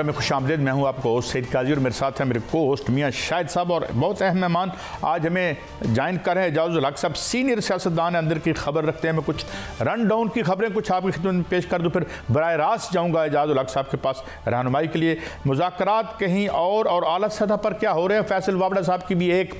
Programme में खुशामदीद। मैं हूं आपको होस्ट सईद काजी और मेरे साथ हैं मेरे को होस्ट मियां शाहिद साहब और बहुत अहम मेहमान आज हमें ज्वाइन कर रहे हैं एजाजुल हक साहब, सीनियर सियासतदान अंदर की खबर रखते हैं। मैं कुछ रन डाउन की खबरें कुछ आपकी खिदमत में पेश कर दूँ, फिर बराह रास्त जाऊँगा एजाजुल हक साहब के पास रहनुमाई के लिए। मुज़ाकरात कहीं और आला सतह पर क्या हो रहे हैं। फैसल वाबड़ा साहब की भी एक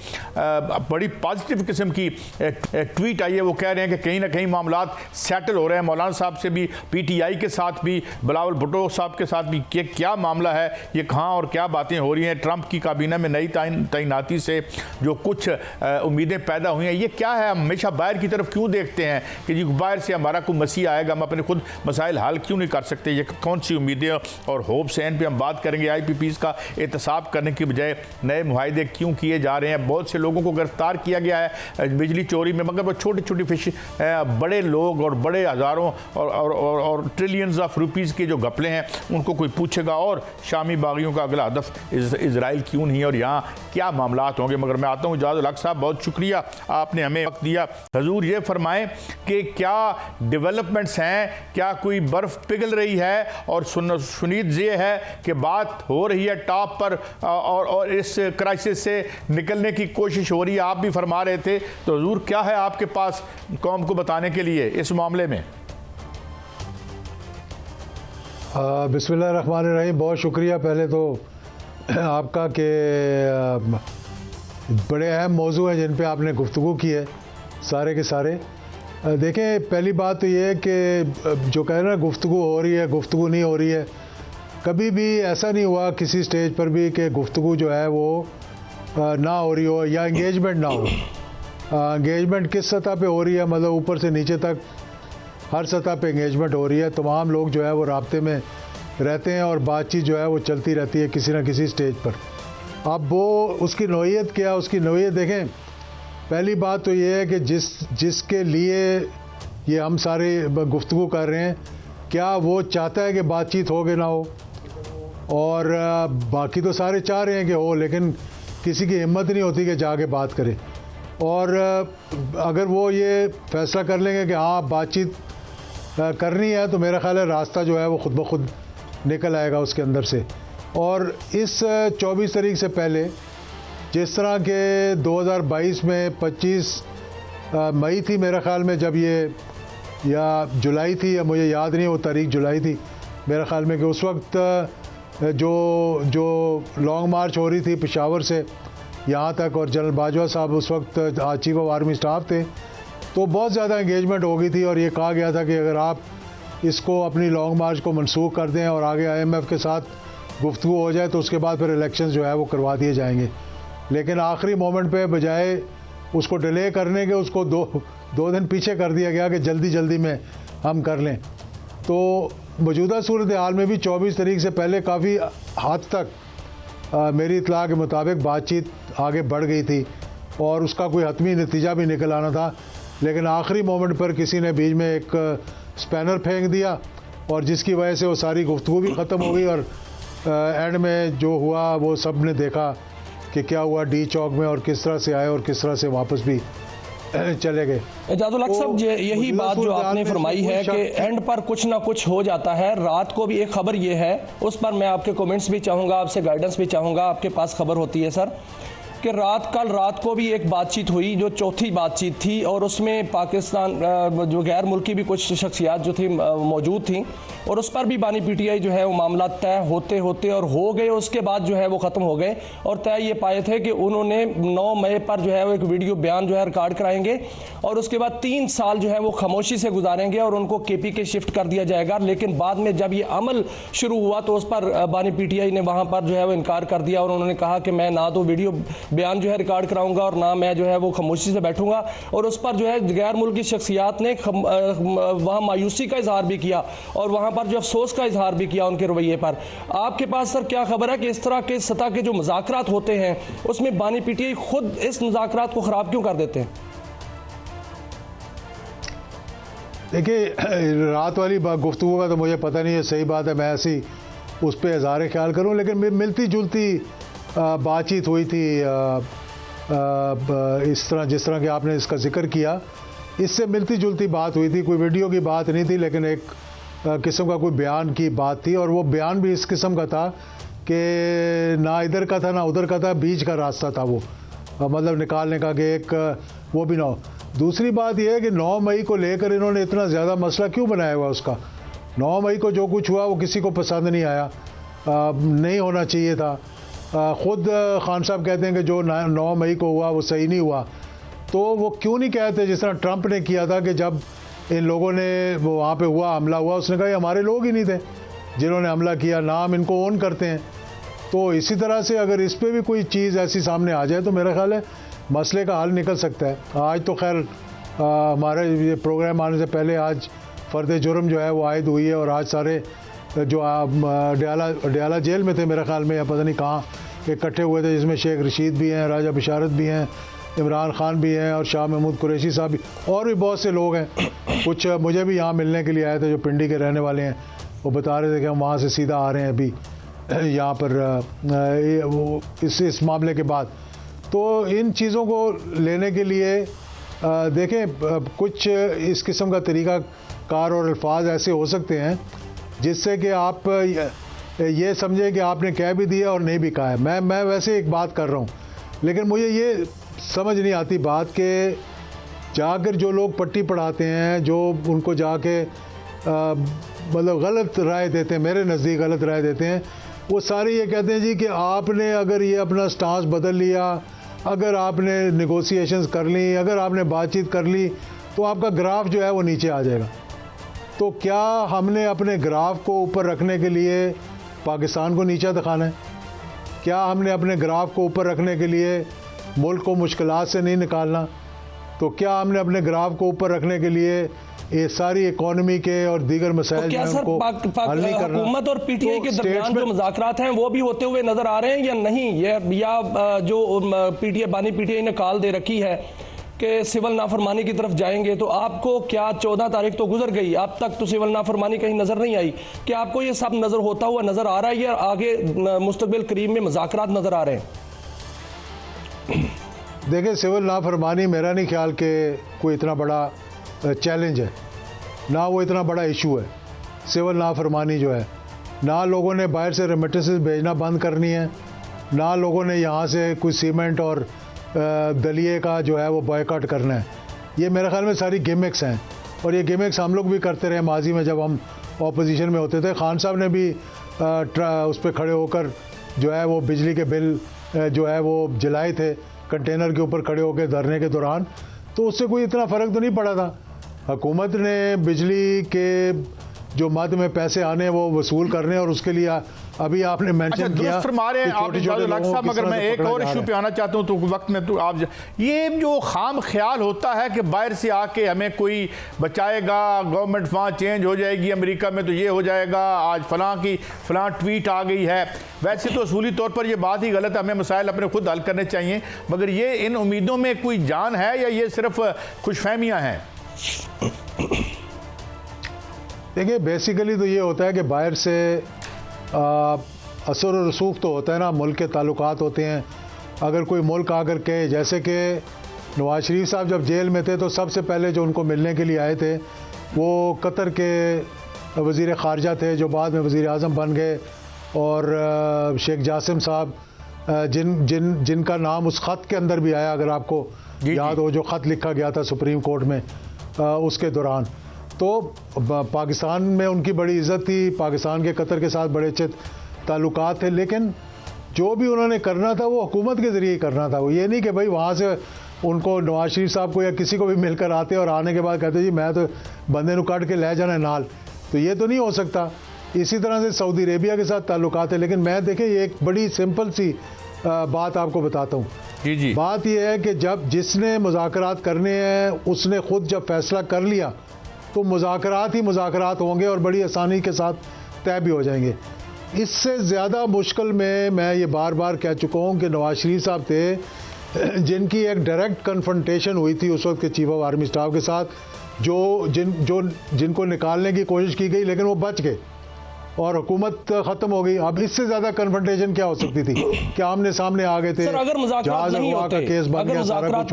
बड़ी पॉजिटिव किस्म की एक ट्वीट आई है। वो कह रहे हैं कि कहीं ना कहीं मामलात सेटल हो रहे हैं। मौलाना साहब से भी, PTI के साथ भी, बिलावल भुट्टो साहब के साथ भी कि क्या मामला है, ये कहाँ और क्या बातें हो रही हैं। ट्रंप की काबीना में नई तैनाती से जो कुछ उम्मीदें पैदा हुई हैं, ये क्या है। हम हमेशा बाहर की तरफ क्यों देखते हैं कि जी बाहर से हमारा कोई मसीह आएगा, हम अपने खुद मसाइल हल क्यों नहीं कर सकते। ये कौन सी उम्मीदें और होप्स हैं, इन पर हम बात करेंगे। IPPs का एहतसाब करने की बजाय नए मुआहदे क्यों किए जा रहे हैं। बहुत से लोगों को गिरफ्तार किया गया है बिजली चोरी में, मगर वो छोटी छोटी फिश, बड़े लोग और बड़े हज़ारों और ट्रिलियंस ऑफ रुपीज़ के जो घपले हैं उनको कोई पूछेगा। और शामी बागियों का अगला हदफ इजराइल क्यों नहीं और यहाँ क्या मामलात होंगे। मगर मैं आता हूँ एजाजुल हक साहब, बहुत शुक्रिया आपने हमें वक्त दिया। हजूर ये फरमाएं कि क्या डेवलपमेंट्स हैं, क्या कोई बर्फ़ पिघल रही है और सुनीद ये है कि बात हो रही है टॉप पर और इस क्राइसिस से निकलने की कोशिश हो रही है। आप भी फरमा रहे थे, तो हजूर क्या है आपके पास कौम को बताने के लिए इस मामले में। बिस्मिल्लाहिर्रहमानिर्रहीम। बहुत शुक्रिया पहले तो आपका कि बड़े अहम मौजू हैं जिन पे आपने गुफ्तगू की है सारे के सारे। देखें, पहली बात तो ये है कि जो कह रहे हैं गुफ्तगू हो रही है, गुफ्तगू नहीं हो रही है। कभी भी ऐसा नहीं हुआ किसी स्टेज पर भी कि गुफ्तगू जो है वो ना हो रही हो या इंगेजमेंट ना हो। इंगेजमेंट किस सतह पे हो रही है, मतलब ऊपर से नीचे तक हर सतह पे इंगेजमेंट हो रही है। तमाम लोग जो है वो राब्ते में रहते हैं और बातचीत जो है वो चलती रहती है किसी न किसी स्टेज पर। अब वो उसकी नौइयत क्या है, उसकी नौइयत देखें। पहली बात तो ये है कि जिसके लिए ये हम सारे गुफ्तगू कर रहे हैं, क्या वो चाहता है कि बातचीत हो कि ना हो। और बाकी तो सारे चाह रहे हैं कि हो, लेकिन किसी की हिम्मत नहीं होती कि जाके बात करे। और अगर वो ये फैसला कर लेंगे कि हाँ बातचीत करनी है, तो मेरा ख्याल है रास्ता जो है वो खुद ब खुद निकल आएगा उसके अंदर से। और इस 24 तारीख से पहले जिस तरह के 2022 में 25 मई थी मेरे ख्याल में, जब ये या जुलाई थी, या मुझे याद नहीं वो तारीख जुलाई थी मेरे ख्याल में, कि उस वक्त जो लॉन्ग मार्च हो रही थी पेशावर से यहाँ तक, और जनरल बाजवा साहब उस वक्त चीफ ऑफ आर्मी स्टाफ थे, तो बहुत ज़्यादा इंगेजमेंट हो गई थी। और ये कहा गया था कि अगर आप इसको अपनी लॉन्ग मार्च को मनसूख कर दें और आगे IMF के साथ गुफ्तगू हो जाए तो उसके बाद फिर इलेक्शंस जो है वो करवा दिए जाएंगे। लेकिन आखिरी मोमेंट पे बजाय उसको डिले करने के, उसको दो दिन पीछे कर दिया गया कि जल्दी में हम कर लें। तो मौजूदा सूरत हाल में भी 24 तारीख से पहले काफ़ी हद तक मेरी इत्तला के मुताबिक बातचीत आगे बढ़ गई थी और उसका कोई हतमी नतीजा भी निकल आना था। लेकिन आखिरी मोमेंट पर किसी ने बीच में एक स्पैनर फेंक दिया और जिसकी वजह से वो सारी गुफ्तगू भी ख़त्म हो गई। और एंड में जो हुआ वो सब ने देखा कि क्या हुआ डी चौक में, और किस तरह से आए और किस तरह से वापस भी चले गए। एजाजुल हक साहब, यही बात जो आपने फरमाई है कि एंड पर कुछ ना कुछ हो जाता है। रात को भी एक खबर ये है, उस पर मैं आपके कमेंट्स भी चाहूँगा, आपसे गाइडेंस भी चाहूँगा, आपके पास खबर होती है सर, कि कल रात को भी एक बातचीत हुई जो चौथी बातचीत थी, और उसमें पाकिस्तान जो गैर मुल्की भी कुछ शख्सियात जो थी मौजूद थी, और उस पर भी बानी PTI जो है वो मामला तय होते और हो गए। उसके बाद जो है वो ख़त्म हो गए और तय ये पाए थे कि उन्होंने 9 मई पर जो है वो एक वीडियो बयान जो है रिकॉर्ड कराएंगे और उसके बाद 3 साल जो है वो खामोशी से गुजारेंगे और उनको KPK शिफ्ट कर दिया जाएगा। लेकिन बाद में जब ये अमल शुरू हुआ तो उस पर बानी PTI ने वहाँ पर जो है वो इनकार कर दिया और उन्होंने कहा कि मैं ना तो वीडियो बयान जो है रिकॉर्ड कराऊंगा और ना मैं जो है वो खामोशी से बैठूंगा। और उस पर जो है गैर मुल्की शख्सियात ने वहाँ मायूसी का इजहार भी किया और वहाँ पर जो अफसोस का इजहार भी किया उनके रवैये पर। आपके पास सर क्या खबर है कि इस तरह के सतह के जो मुज़ाकरात होते हैं उसमें बानी PTI खुद इस मुज़ाकरात को ख़राब क्यों कर देते हैं? देखिए, रात वाली गुफ्तगू का तो मुझे पता नहीं है, सही बात है, मैं ऐसी उस पर इजहार ख्याल करूँ, लेकिन मिलती जुलती बातचीत हुई थी इस तरह जिस तरह कि आपने इसका जिक्र किया, इससे मिलती जुलती बात हुई थी। कोई वीडियो की बात नहीं थी, लेकिन एक किस्म का कोई बयान की बात थी, और वो बयान भी इस किस्म का था कि ना इधर का था ना उधर का था, बीच का रास्ता था वो, मतलब निकालने का कि एक वो भी ना हो। दूसरी बात यह है कि 9 मई को लेकर इन्होंने इतना ज़्यादा मसला क्यों बनाया हुआ उसका। 9 मई को जो कुछ हुआ वो किसी को पसंद नहीं आया, नहीं होना चाहिए था। ख़ुद खान साहब कहते हैं कि जो 9 मई को हुआ वो सही नहीं हुआ, तो वो क्यों नहीं कहते जिस तरह ट्रंप ने किया था कि जब इन लोगों ने वो वहाँ पे हुआ, हमला हुआ, उसने कहा ये हमारे लोग ही नहीं थे जिन्होंने हमला किया, नाम इनको ओन करते हैं। तो इसी तरह से अगर इस पर भी कोई चीज़ ऐसी सामने आ जाए तो मेरा ख्याल है मसले का हल निकल सकता है। आज तो खैर हमारे ये प्रोग्राम आने से पहले आज फ़र्द जुर्म जो है वो आयद हुई है, और आज सारे जो डयाला जेल में थे मेरे ख्याल में, या पता नहीं कहाँ इकट्ठे हुए थे, जिसमें शेख रशीद भी हैं, राजा बिशारत भी हैं, इमरान खान भी हैं, और शाह महमूद कुरैशी साहब भी, और भी बहुत से लोग हैं। कुछ मुझे भी यहाँ मिलने के लिए आए थे जो पिंडी के रहने वाले हैं, वो बता रहे थे कि हम वहाँ से सीधा आ रहे हैं अभी यहाँ पर इस मामले के बाद। तो इन चीज़ों को लेने के लिए देखें कुछ इस किस्म का तरीका कार और अल्फाज ऐसे हो सकते हैं जिससे कि आप ये समझें कि आपने कह भी दिया और नहीं भी कहा है। मैं वैसे एक बात कर रहा हूँ, लेकिन मुझे ये समझ नहीं आती बात कि जाकर जो लोग पट्टी पढ़ाते हैं, जो उनको जाके मतलब गलत राय देते हैं, मेरे नज़दीक गलत राय देते हैं, वो सारे ये कहते हैं जी कि आपने अगर ये अपना स्टांस बदल लिया, अगर आपने नेगोशिएशंस कर ली, अगर आपने बातचीत कर ली, तो आपका ग्राफ जो है वो नीचे आ जाएगा। तो क्या हमने अपने ग्राफ को ऊपर रखने के लिए पाकिस्तान को नीचा दिखाना है? क्या हमने अपने ग्राफ को ऊपर रखने के लिए मुल्क को मुश्किलात से नहीं निकालना? तो क्या हमने अपने ग्राफ को ऊपर रखने के लिए ये सारी इकोनॉमी के और दीगर मसाइल तो उनको हल नहीं करना? हुकूमत और पीटीआई के दरमियान जो मुज़ाकरात हैं वो भी होते हुए नजर आ रहे हैं या नहीं? या जो पीटीआई बानी पीटीआई ने कॉल दे रखी है कि सिविल नाफरमानी की तरफ जाएंगे, तो आपको क्या 14 तारीख तो गुजर गई, अब तक तो सिविल नाफरमानी कहीं नजर नहीं आई, कि आपको ये सब नजर होता हुआ नजर आ रहा है या आगे मुस्तकबिल करीब में मुज़ाकरात नजर आ रहे हैं? देखिए, सिविल नाफरमानी मेरा नहीं ख्याल कि कोई इतना बड़ा चैलेंज है, ना वो इतना बड़ा इशू है। सिविल नाफरमानी जो है, ना लोगों ने बाहर से रेमिटेंसेस भेजना बंद करनी है, ना लोगों ने यहाँ से कुछ सीमेंट और दलिए का जो है वो बॉयकॉट करना है। ये मेरे ख्याल में सारी गिमिक्स हैं, और ये गिमिक्स हम लोग भी करते रहे माजी में जब हम ऑपोजिशन में होते थे। खान साहब ने भी उस पर खड़े होकर जो है वो बिजली के बिल जो है वो जलाए थे कंटेनर के ऊपर खड़े होकर धरने के दौरान, तो उससे कोई इतना फ़र्क तो नहीं पड़ा था। हुकूमत ने बिजली के जो मद में पैसे आने वो वसूल करने, और उसके लिए अभी आपने मेंशन किया मगर मैं एक और इशू पे आना चाहता हूँ, तो वक्त में तो आप ये जो खाम ख्याल होता है कि बाहर से आके हमें कोई बचाएगा, गवर्नमेंट वहाँ चेंज हो जाएगी, अमेरिका में तो ये हो जाएगा, आज फलां ट्वीट आ गई है। वैसे तो असूली तौर पर ये बात ही गलत है, हमें मसाइल अपने खुद हल करने चाहिए, मगर ये इन उम्मीदों में कोई जान है या ये सिर्फ खुशफहमियाँ हैं? देखिए, बेसिकली तो ये होता है कि बाहर से असर और रसूख तो होता है ना, मुल्क के ताल्लुकात होते हैं। अगर कोई मुल्क आकर के, जैसे कि नवाज शरीफ साहब जब जेल में थे तो सबसे पहले जो उनको मिलने के लिए आए थे वो कतर के वज़ीर ख़ारजा थे, जो बाद में वज़ीर आज़म बन गए, और शेख जासिम साहब जिनका नाम उस ख़त के अंदर भी आया, अगर आपको याद हो, जो ख़त लिखा गया था सुप्रीम कोर्ट में उसके दौरान। तो पाकिस्तान में उनकी बड़ी इज़्ज़त थी, पाकिस्तान के कतर के साथ बड़े अच्छे ताल्लुकात थे, लेकिन जो भी उन्होंने करना था वो हुकूमत के ज़रिए ही करना था। वो ये नहीं कि भाई वहाँ से उनको नवाज शरीफ साहब को या किसी को भी मिलकर आते और आने के बाद कहते जी मैं तो बंदे को काट के ले जाना नाल, तो ये तो नहीं हो सकता। इसी तरह से सऊदी अरेबिया के साथ ताल्लुकात है। लेकिन मैं देखें, ये एक बड़ी सिंपल सी बात आपको बताता हूँ। जी बात यह है कि जब जिसने मुज़ाकरात करने हैं उसने ख़ुद जब फैसला कर लिया तो मुज़ाकरात ही मुज़ाकरात होंगे और बड़ी आसानी के साथ तय भी हो जाएंगे। इससे ज़्यादा मुश्किल में मैं ये बार बार कह चुका हूँ कि नवाज शरीफ साहब थे, जिनकी एक डायरेक्ट कन्फ्रंटेशन हुई थी उस वक्त के चीफ ऑफ आर्मी स्टाफ के साथ, जिनको निकालने की कोशिश की गई, लेकिन वो बच गए और हुकूमत खत्म हो गई। अब इससे ज्यादा कन्फ्रंटेशन क्या हो सकती थी? क्या आमने सामने आ गए थे? सर, अगर मुज़ाकरात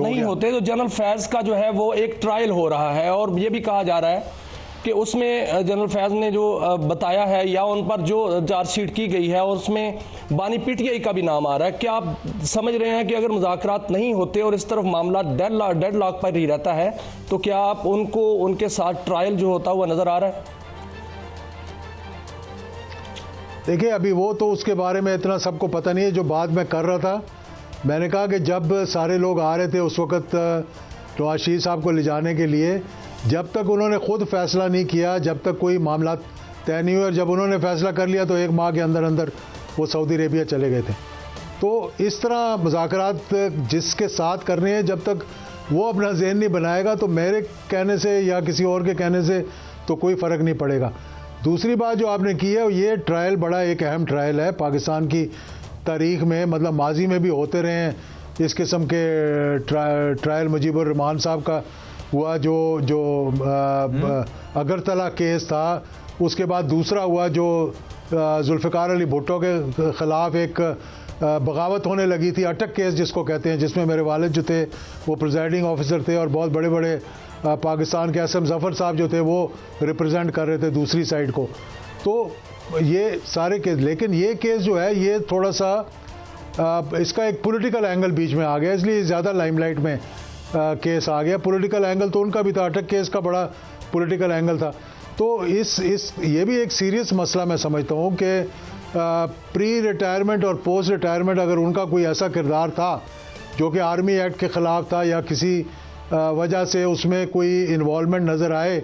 नहीं होते तो जनरल फैज का जो है वो एक ट्रायल हो रहा है, और ये भी कहा जा रहा है कि उसमें जनरल फैज़ ने जो बताया है या उन पर जो चार्जशीट की गई है और उसमें बानी पीटीआई का भी नाम आ रहा है, क्या आप समझ रहे हैं कि अगर मुज़ाकरात नहीं होते और इस तरफ मामला डेडलॉक पर ही रहता है तो क्या आप उनको उनके साथ ट्रायल जो होता हुआ नज़र आ रहा है? देखिए, अभी वो तो उसके बारे में इतना सबको पता नहीं है। जो बात मैं कर रहा था, मैंने कहा कि जब सारे लोग आ रहे थे उस वक़्त नवाज शरीफ साहब को ले जाने के लिए, जब तक उन्होंने खुद फैसला नहीं किया, जब तक कोई मामला तय नहीं हुआ, और जब उन्होंने फैसला कर लिया तो 1 माह के अंदर अंदर वो सऊदी अरेबिया चले गए थे। तो इस तरह मुज़ाकरात जिसके साथ करने हैं, जब तक वो अपना ज़हन नहीं बनाएगा तो मेरे कहने से या किसी और के कहने से तो कोई फ़र्क नहीं पड़ेगा। दूसरी बात जो आपने की है, ये ट्रायल बड़ा एक अहम ट्रायल है पाकिस्तान की तारीख़ में। मतलब माजी में भी होते रहे हैं इस किस्म के ट्रायल। मुजीबुर रहमान साहब का हुआ जो अगरतला केस था, उसके बाद दूसरा हुआ जो जुल्फ़िकार अली भुट्टो के ख़िलाफ़ एक बगावत होने लगी थी, अटक केस जिसको कहते हैं, जिसमें मेरे वालिद जो थे वो प्रिजाइडिंग ऑफिसर थे और बहुत बड़े बड़े पाकिस्तान के असम ज़फ़र साहब जो थे वो रिप्रेजेंट कर रहे थे दूसरी साइड को। तो ये सारे केस, लेकिन ये केस जो है ये थोड़ा सा इसका एक पॉलिटिकल एंगल बीच में आ गया, इसलिए ज़्यादा लाइमलाइट में केस आ गया। पॉलिटिकल एंगल तो उनका भी था, अटक केस का बड़ा पॉलिटिकल एंगल था। तो ये भी एक सीरियस मसला मैं समझता हूँ कि प्री रिटायरमेंट और पोस्ट रिटायरमेंट अगर उनका कोई ऐसा किरदार था जो कि आर्मी एक्ट के ख़िलाफ़ था या किसी वजह से उसमें कोई इन्वॉल्वमेंट नज़र आए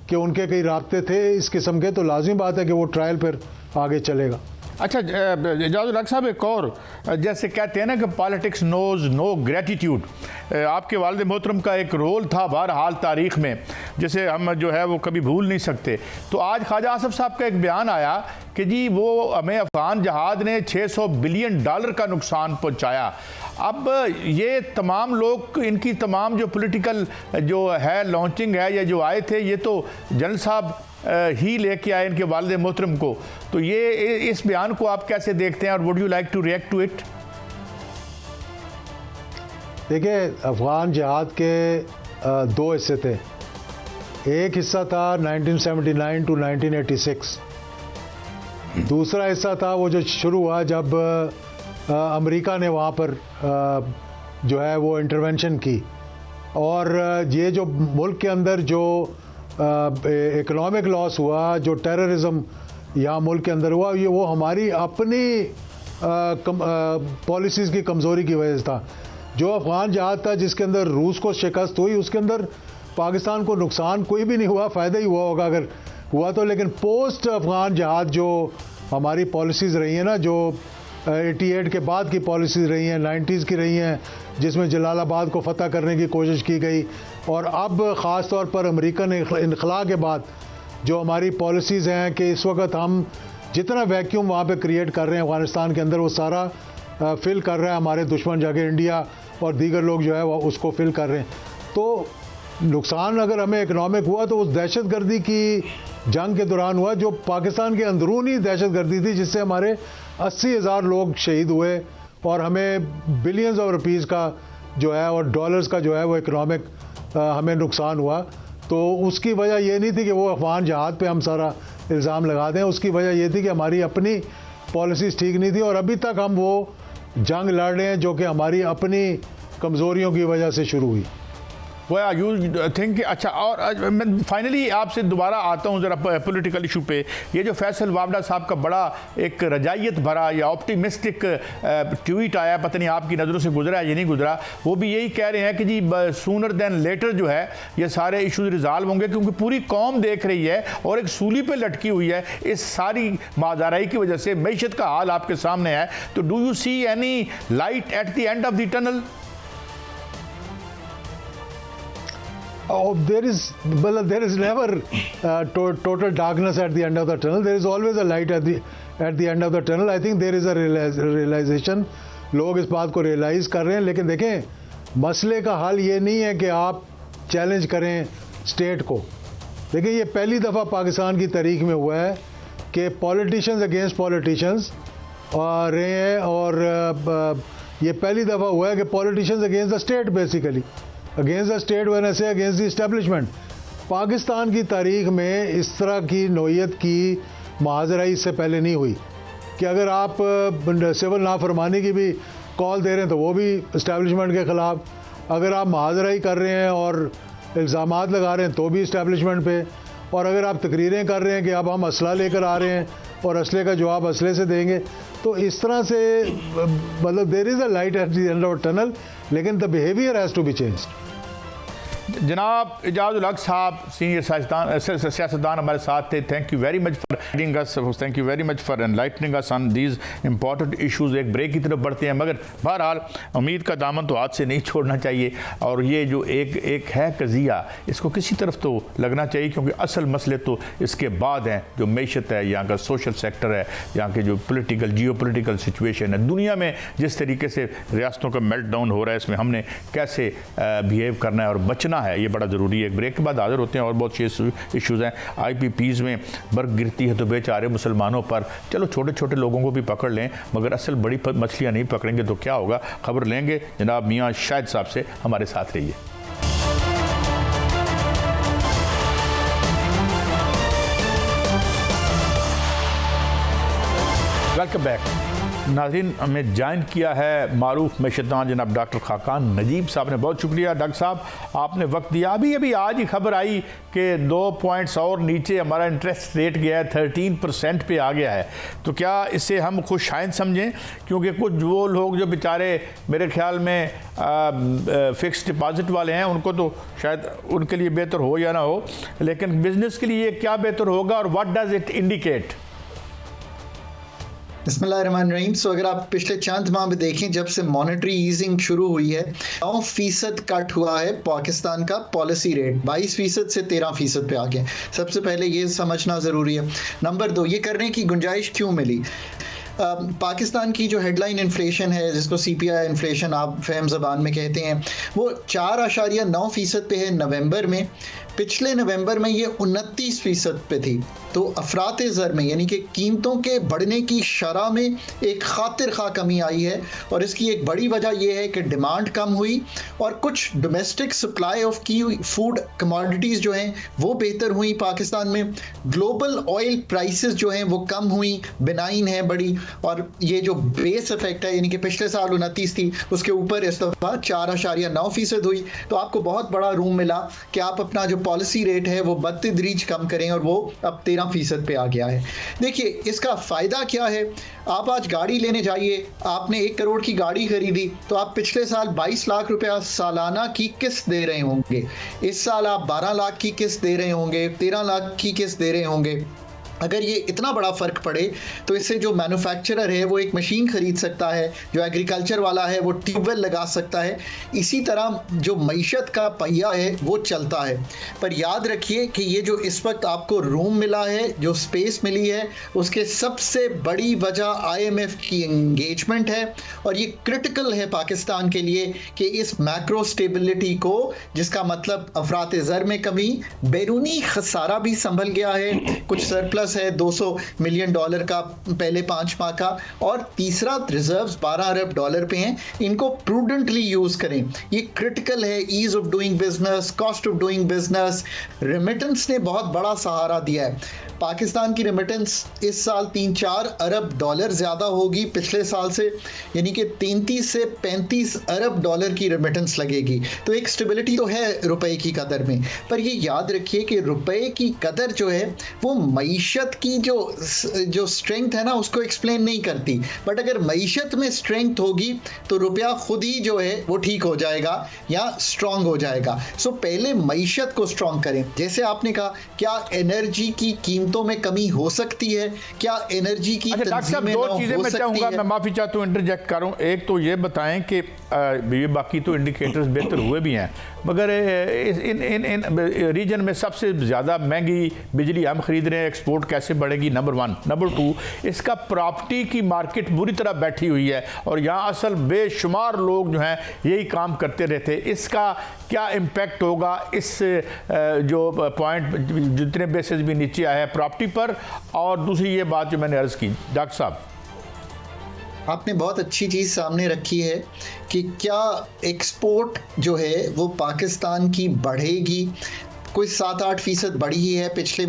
कि उनके कई राब्ते थे इस किस्म के, तो लाजिम बात है कि वो ट्रायल फिर आगे चलेगा। अच्छा एजाज़ुल हक साहब, एक और जैसे कहते हैं ना कि पॉलिटिक्स नोज नो ग्रेटिट्यूड, आपके वालिद मोहतरम का एक रोल था बहरहाल तारीख़ में, जिसे हम जो है वो कभी भूल नहीं सकते। तो आज ख्वाजा आसिफ साहब का एक बयान आया कि जी वो हमें अफ़गान जहाज़ ने $600 बिलियन का नुकसान पहुँचाया। अब ये तमाम लोग, इनकी तमाम जो पॉलिटिकल जो है लॉन्चिंग है या जो आए थे, ये तो जनरल साहब ही लेके आए इनके वालिद मोहतरम को। तो ये इस बयान को आप कैसे देखते हैं और would you like to react to it? देखिए, अफ़गान जहाद के 2 हिस्से थे। एक हिस्सा था 1979 टू 1986, दूसरा हिस्सा था वो जो शुरू हुआ जब अमेरिका ने वहाँ पर जो है वो इंटरवेंशन की। और ये जो मुल्क के अंदर जो इकोनॉमिक लॉस हुआ, जो टेररिज्म यहाँ मुल्क के अंदर हुआ, ये वो हमारी अपनी पॉलिसीज़ की कमज़ोरी की वजह से था। जो अफ़गान जहाज़ था जिसके अंदर रूस को शिकस्त हुई, उसके अंदर पाकिस्तान को नुकसान कोई भी नहीं हुआ, फ़ायदा ही हुआ होगा अगर हुआ तो। लेकिन पोस्ट अफ़गान जहाज़ जो हमारी पॉलिसीज़ रही हैं ना, जो 88 के बाद की पॉलिसीज़ रही हैं, 90s की रही हैं, जिसमें जलालाबाद को फ़तह करने की कोशिश की गई, और अब ख़ास तौर पर अमेरिकन इनख़ला के बाद जो हमारी पॉलिसीज़ हैं कि इस वक्त हम जितना वैक्यूम वहाँ पे क्रिएट कर रहे हैं अफ़गानिस्तान के अंदर, वो सारा फिल कर रहा है हमारे दुश्मन जाके इंडिया और दीगर लोग जो है वो उसको फिल कर रहे हैं। तो नुकसान अगर हमें इकनॉमिक हुआ तो उस दहशतगर्दी की जंग के दौरान हुआ, जो पाकिस्तान के अंदरूनी दहशतगर्दी थी, जिससे हमारे 80,000 लोग शहीद हुए और हमें बिलियंस ऑफ रुपीज़ का जो है और डॉलर्स का जो है वो इकनॉमिक हमें नुकसान हुआ। तो उसकी वजह ये नहीं थी कि वो अफ़गान जहाज़ पे हम सारा इल्ज़ाम लगा दें, उसकी वजह ये थी कि हमारी अपनी पॉलिसीज़ ठीक नहीं थी और अभी तक हम वो जंग लड़ रहे हैं जो कि हमारी अपनी कमज़ोरियों की वजह से शुरू हुई। वो यू थिंक अच्छा। और मैं फाइनली आपसे दोबारा आता हूँ ज़रा पॉलिटिकल इशू पे। ये जो फैसल वावडा साहब का बड़ा एक रजायत भरा या ऑप्टिमिस्टिक ट्वीट आया, पता नहीं आपकी नज़रों से गुजरा है या नहीं गुजरा, वो भी यही कह रहे हैं कि जी सूनर देन लेटर जो है ये सारे इशूज़ रिजॉल्व होंगे, क्योंकि पूरी कौम देख रही है और एक सूली पे लटकी हुई है इस सारी माजाराई की वजह से। मैशत का हाल आपके सामने है, तो do you see any light at the end of the tunnel? Oh, there is never total darkness at the end of the tunnel. There is always a light at the end of the tunnel. I think there is a realization. लोग इस बात को realise कर रहे हैं, लेकिन देखें मसले का हल ये नहीं है कि आप चैलेंज करें स्टेट को। देखिए, ये पहली दफ़ा पाकिस्तान की तारीख में हुआ है कि पॉलिटिशियंस अगेंस्ट पॉलिटिशियंस रहे हैं, और ये पहली दफ़ा हुआ है कि politicians against the state, basically against the state, when I say against the establishment, Pakistan की तारीख में इस तरह की नौयत की महाजराई इससे पहले नहीं हुई कि अगर आप सिविल नाफरमानी की भी कॉल दे रहे हैं तो वो भी इस्टेब्लिशमेंट के ख़िलाफ़, अगर आप महाजराई कर रहे हैं और इल्ज़ामात लगा रहे हैं तो भी इस्टेब्लिशमेंट पे, और अगर आप तकरीरें कर रहे हैं कि अब हम असला लेकर आ रहे हैं और असले का जवाब असले से देंगे, तो इस तरह से मतलब there is a light at the end of tunnel, लेकिन the behaviour has to be changed. जनाब एजाज उल हक साहब सीनियर सियासतदान हमारे साथ थे। Thank you very much for guiding us, thank you very much for enlightening us on these important issues. एक break की तरफ बढ़ते हैं, मगर बहरहाल उम्मीद का दामन तो हाथ से नहीं छोड़ना चाहिए, और ये जो एक है कज़िया, इसको किसी तरफ तो लगना चाहिए, क्योंकि असल मसले तो इसके बाद हैं, जो मैशत है, यहाँ का सोशल सेक्टर है, यहाँ के जो पोलिटिकल जियो पोलिटिकल सिचुएशन है, दुनिया में जिस तरीके से रियासतों का मेल्ट डाउन हो रहा है, इसमें हमने कैसे बिहेव करना है और बचना है, ये बड़ा ज़रूरी है। एक ब्रेक के बाद हाजिर होते हैं, और बहुत से इश्यूज़ हैं। IPPs में बर्फ गिरती है तो बेचारे मुसलमानों पर, चलो छोटे छोटे लोगों को भी पकड़ लें, मगर असल बड़ी मछलियाँ नहीं पकड़ेंगे तो क्या होगा। खबर लेंगे जनाब मियाँ शाहिद साहब से, हमारे साथ रहिए। Welcome back. नाज़रीन, हमें ज्वाइन किया है मारूफ मैशतदान जनाब डॉक्टर खाकान नजीब साहब ने। बहुत शुक्रिया डॉक्टर साहब, आपने वक्त दिया। अभी आज ही खबर आई कि 2 पॉइंट्स और नीचे हमारा इंटरेस्ट रेट गया है, 13% पे आ गया है। तो क्या इससे हम खुश आइंद समझें? क्योंकि कुछ वो लोग जो बेचारे मेरे ख्याल में फ़िक्स डिपॉजिट वाले हैं, उनको तो शायद उनके लिए बेहतर हो या ना हो, लेकिन बिज़नेस के लिए क्या बेहतर होगा, और व्हाट डज़ इट इंडिकेट? बिस्मिल्लाहिर्रहमानिर्रहीम। सो अगर आप पिछले चंद माह में देखें, जब से मॉनेटरी ईजिंग शुरू हुई है, 9% कट हुआ है पाकिस्तान का पॉलिसी रेट, 22% से 13% पे आ गया। सबसे पहले ये समझना ज़रूरी है। नंबर 2, ये करने की गुंजाइश क्यों मिली? पाकिस्तान की जो हेडलाइन इन्फ्लेशन है, जिसको CPI इन्फ्लेशन आप फहम ज़बान में कहते हैं, वो 4.9% पे है नवंबर में। पिछले नवंबर में ये 29% पे थी। तो अफरात ज़र में, यानी कि कीमतों के बढ़ने की शरह में एक खातिर खा कमी आई है, और इसकी एक बड़ी वजह यह है कि डिमांड कम हुई और कुछ डोमेस्टिक सप्लाई ऑफ की फूड कमोडिटीज़ जो हैं वो बेहतर हुई पाकिस्तान में। ग्लोबल ऑयल प्राइसेस जो हैं वो कम हुई, बिनाइन है बड़ी, और ये जो बेस इफेक्ट है, यानी कि पिछले साल 29 थी, उसके ऊपर इस दफ़ा 4.9% हुई। तो आपको बहुत बड़ा रूम मिला कि आप अपना जो पॉलिसी रेट है वो बतदरीज कम करें, और वो अब 13% पे आ गया है। देखिए इसका फ़ायदा क्या है। आप आज गाड़ी लेने जाइए, आपने 1 करोड़ की गाड़ी खरीदी, तो आप पिछले साल 22 लाख रुपया सालाना की किस्त दे रहे होंगे। इस साल आप 12 लाख की किस्त दे रहे होंगे, 13 लाख की किस्त दे रहे होंगे। अगर ये इतना बड़ा फ़र्क पड़े तो इससे जो मैन्युफैक्चरर है वो एक मशीन ख़रीद सकता है, जो एग्रीकल्चर वाला है वो ट्यूबवेल लगा सकता है। इसी तरह जो मईशत का पहिया है वो चलता है। पर याद रखिए कि ये जो इस वक्त आपको रूम मिला है, जो स्पेस मिली है, उसके सबसे बड़ी वजह IMF की इंगेजमेंट है, और ये क्रिटिकल है पाकिस्तान के लिए कि इस मैक्रो स्टेबिलिटी को, जिसका मतलब अफरात ज़र में कमी, बैरूनी खसारा भी संभल गया है, कुछ सरप्लस है $200 मिलियन का पहले 5 माह का, और तीसरा रिजर्व्स $12 अरब पे हैं। इनको प्रूडेंटली यूज करें, ये क्रिटिकल है। Ease of doing business, cost of doing business, remittance ने बहुत बड़ा सहारा दिया है। पाकिस्तान की रेमिटेंस इस साल $3-4 अरब ज़्यादा होगी पिछले साल से, यानी कि 33 से 35 अरब की रेमिटेंस लगेगी। तो एक स्टेबिलिटी तो है रुपए की कदर में, पर ये याद रखिए कि रुपए की कदर जो है वो मईशत की जो स्ट्रेंथ है ना, उसको एक्सप्लेन नहीं करती। बट अगर मईशत में स्ट्रेंथ होगी तो रुपया खुद ही जो है वो ठीक हो जाएगा या स्ट्रांग हो जाएगा। सो पहले मईशत को स्ट्रांग करें। जैसे आपने कहा, क्या एनर्जी की कीमतों में कमी हो सकती है? क्या एनर्जी की डॉक्टर में 2 चीज़ें मैं चाहूँगा, मैं माफ़ी चाहता हूँ इंटरजेक्ट करूँ। एक तो ये बताएं कि ये बाकी तो इंडिकेटर्स बेहतर हुए भी हैं, मगर इन रीजन में सबसे ज़्यादा महंगी बिजली हम खरीद रहे हैं, एक्सपोर्ट कैसे बढ़ेगी? नंबर 1। नंबर 2, इसका प्रॉपर्टी की मार्केट बुरी तरह बैठी हुई है, और यहाँ असल बेशुमार लोग जो हैं यही काम करते रहते। इसका क्या इम्पैक्ट होगा इस जो पॉइंट जितने बेसिस भी नीचे आया है प्रॉपर्टी पर? और दूसरी ये बात जो मैंने अर्ज़ की, डॉक्टर साहब आपने बहुत अच्छी चीज़ सामने रखी है कि क्या एक्सपोर्ट जो है वो पाकिस्तान की बढ़ेगी। कोई 7-8% बढ़ी ही है पिछले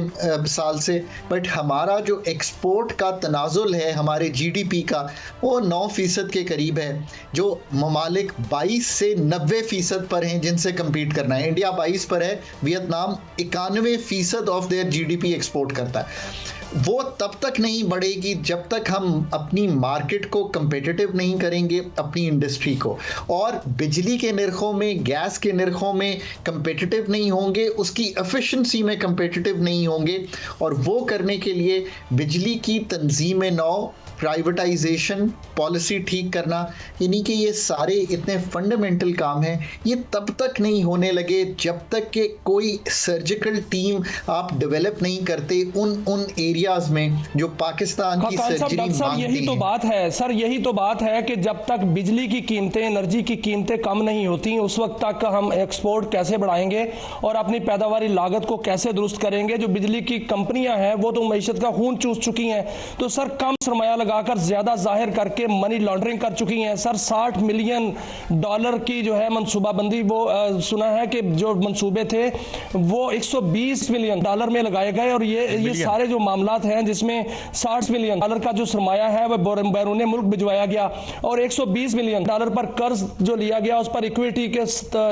साल से, बट हमारा जो एक्सपोर्ट का तनाजुल है हमारे जीडीपी का वो 9% के करीब है, जो ममालिक 22 से 90% पर हैं जिनसे कम्पीट करना है। इंडिया 22 पर है, Vietnam 91% of their GDP export करता है। वो तब तक नहीं बढ़ेगी जब तक हम अपनी मार्केट को कंपेटिटिव नहीं करेंगे, अपनी इंडस्ट्री को, और बिजली के निर्खों में, गैस के निर्खों में कंपेटिटिव नहीं होंगे, उसकी एफिशिएंसी में कंपेटिटिव नहीं होंगे। और वो करने के लिए बिजली की तंजीम नौ, प्राइवेटाइजेशन, पॉलिसी ठीक करना, यानी कि ये सारे इतने फंडामेंटल काम हैं, ये तब तक नहीं होने लगे जब तक कि कोई सर्जिकल टीम आप डेवलप नहीं करते उन एरियाज में जो पाकिस्तान की सर्जरी मांगती यही तो बात है सर, यही तो बात है कि जब तक बिजली की कीमतें, एनर्जी की कीमतें कम नहीं होती, उस वक्त तक हम एक्सपोर्ट कैसे बढ़ाएंगे और अपनी पैदावारी लागत को कैसे दुरुस्त करेंगे। जो बिजली की कंपनियां हैं वो तो मईशत का खून चूस चुकी हैं, तो सर कम सरमाया लगाकर ज्यादा जाहिर करके मनी लॉन्ड्रिंग कर चुकी हैं। सर $60 मिलियन की जो है मनसूबाबंदी, वो सुना है कि जो मंसूबे थे वो $120 मिलियन में लगाए गए, और ये सारे जो मामलात हैं जिसमें $60 मिलियन का जो सरमाया है वह बैरून मुल्क भिजवाया गया, और $120 मिलियन पर कर्ज जो लिया गया उस पर इक्विटी के